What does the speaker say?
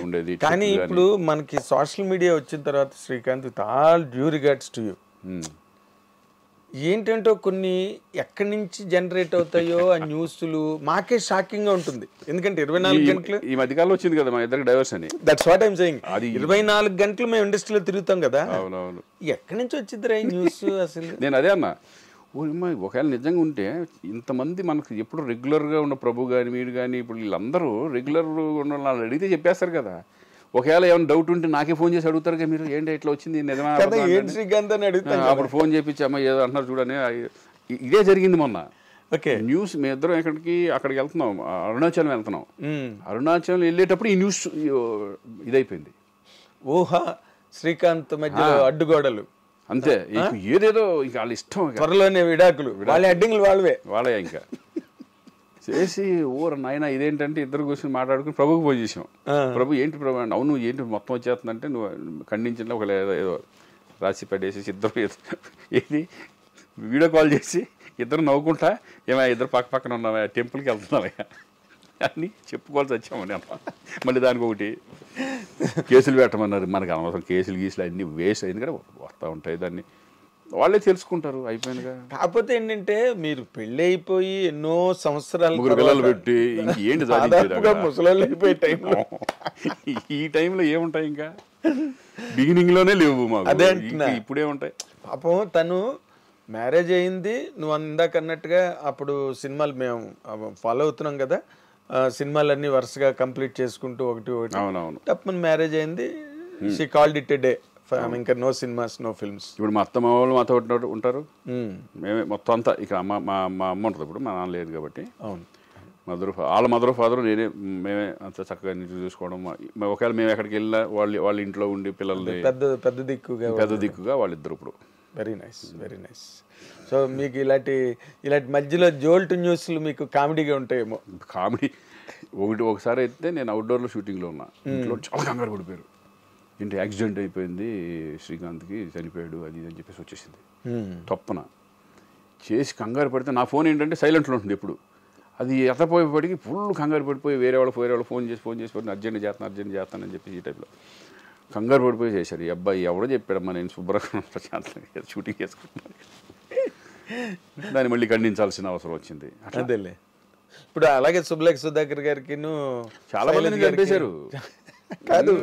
ఉండేది. కానీ ఇప్పుడు మనకి సోషల్ మీడియా వచ్చిన తర్వాత Srikanth, with all due regards to you, ఏంటంటో కొన్ని ఎక్కడి నుంచి జనరేట్ అవుతాయో ఆ న్యూస్లు మాకే షాకింగ్ గా ఉంటుంది. ఎందుకంటే 24 గంటలు ఈ మధ్యకాలంలో వచ్చింది కదా మా ఇద్దరికి డైవర్స్ అని. That's what I'm saying. 24 గంటలు మేము ఇండస్ట్రీలో తిరుగుతాం కదా, అవునవును. ఎక్కడి నుంచి వచ్చిందిరా ఈ న్యూస్ అసలు? నేను అదే అన్నా, ఒకవేళ నిజంగా ఉంటే ఇంతమంది మనకు ఎప్పుడు రెగ్యులర్గా ఉన్న ప్రభు కానీ వీడు కానీ ఇప్పుడు వీళ్ళందరూ రెగ్యులర్ ఉన్న వాళ్ళు అడిగితే చెప్పేస్తారు కదా. ఒకవేళ ఏమైనా డౌట్ ఉంటే నాకే ఫోన్ చేసి అడుగుతారు కదా, మీరు ఏంటి ఇట్లా వచ్చింది నిజమా శ్రీకాంత్ అని అడుగుతాను. అప్పుడు ఫోన్ చేపించి అమ్మ ఏదో అంటున్నారు చూడని. ఇదే జరిగింది మొన్న. ఓకే, న్యూస్ మీ ఇద్దరం అక్కడికి వెళ్తున్నాం, అరుణాచలం వెళ్తున్నాం. అరుణాచలం వెళ్ళేటప్పుడు ఈ న్యూస్ ఇదైపోయింది. ఊహా శ్రీకాంత్ మధ్యలో అడ్డుగోడలు అంతే. ఏదేదో ఇంకా వాళ్ళ ఇష్టం, త్వరలోనే విడాకులు, వాళ్ళ అడ్డింగ్లు వాళ్ళే ఇంకా చేసి ఊర నాయన ఇదేంటంటే ఇద్దరు కూర్చొని మాట్లాడుకుని ప్రభుకి ఫోన్ చేసాం. ప్రభు ఏంటి ప్రభు అంటే, అవును ఏంటి మొత్తం వచ్చేస్తుందంటే నువ్వు ఖండించిన ఒక ఏదో రాసి పడేసి ఇద్దరు ఏది వీడియో కాల్ చేసి ఇద్దరు నవ్వుకుంటా ఏమైనా ఇద్దరు పక్కన ఉన్నావా టెంపుల్కి వెళ్తున్నావా అని చెప్పుకోవాల్సి వచ్చామండి అమ్మ. మళ్ళీ దానికి ఒకటి కేసులు పెట్టమన్నారు. మనకు అనవసరం కేసులు అన్నీ వేస్ట్ అయింది కదా, వస్తూ ఉంటాయి, దాన్ని వాళ్ళే తెలుసుకుంటారు, అయిపోయిందిగా. కాకపోతే ఏంటంటే మీరు పెళ్ళి అయిపోయి ఎన్నో సంవత్సరాలు పిల్లలు పెట్టి ఏంటి ముసలాళ్ళు అయిపోయే టైంలో ఈ టైంలో ఏముంటాయి ఇంకా బిగినింగ్ లోనే లేవు మాకు, ఇప్పుడే ఉంటాయి. పాపం తను మ్యారేజ్ అయింది, నువ్వు ఇందాక అన్నట్టుగా అప్పుడు సినిమాలు మేము ఫాలో అవుతున్నాం కదా, సినిమాలన్నీ వరుసగా కంప్లీట్ చేసుకుంటూ ఒకటి అవునవును తప్పని మ్యారేజ్ అయింది. She called it a day, ఇంకా నో సినిమాస్ నో ఫిల్మ్స్. ఇప్పుడు మా అత్త వాళ్ళు మాతో ఉంటారు, మేమే మొత్తం అంతా ఇక్కడ మా అమ్మ ఉంటుంది. ఇప్పుడు మా నాన్న లేదు కాబట్టి అవును, వాళ్ళ మదర్ ఫాదర్ మేమే అంత చక్కగా నీట్గా చూసుకోవడం. ఒకవేళ మేము ఎక్కడికి వెళ్ళినా వాళ్ళ ఇంట్లో ఉండి పిల్లల్ని పెద్ద దిక్కుగా వాళ్ళిద్దరు ఇప్పుడు. Very nice, very nice. So మీకు ఇలాంటి మధ్యలో జోల్ట్ న్యూస్లు మీకు కామెడీగా ఉంటాయేమో. కామెడీ ఒకసారి అయితే నేను అవుట్డోర్లో షూటింగ్లో ఉన్నా, ఇంట్లో చాలా కంగారు పడిపోయారు. ఏంటి యాక్సిడెంట్ అయిపోయింది శ్రీకాంత్కి, చనిపోయాడు అది అని చెప్పేసి వచ్చేసింది తప్పన. చేసి కంగారు పడితే నా ఫోన్ ఏంటంటే సైలెంట్లో ఉంటుంది ఎప్పుడు, అది ఎత్తపోయేపటికి ఫుల్ కంగారు పడిపోయి వేరే వాళ్ళు ఫోన్ చేసి అర్జెంట్ చేస్తానని చెప్పి ఈ టైప్లో కంగారు పడిపోయి చేశారు. ఈ అబ్బాయి ఎవడో చెప్పాడమ్మా నేను శుభ్రంగా ప్రశాంతంగా షూటింగ్ చేసుకుంటున్నాను, దాన్ని మళ్ళీ ఖండించాల్సిన అవసరం వచ్చింది. అదేలే. ఇప్పుడు అలాగే సుబ్బలేఖ సుధాకర్ గారికి చాలా మంది చంపేశారు కాదు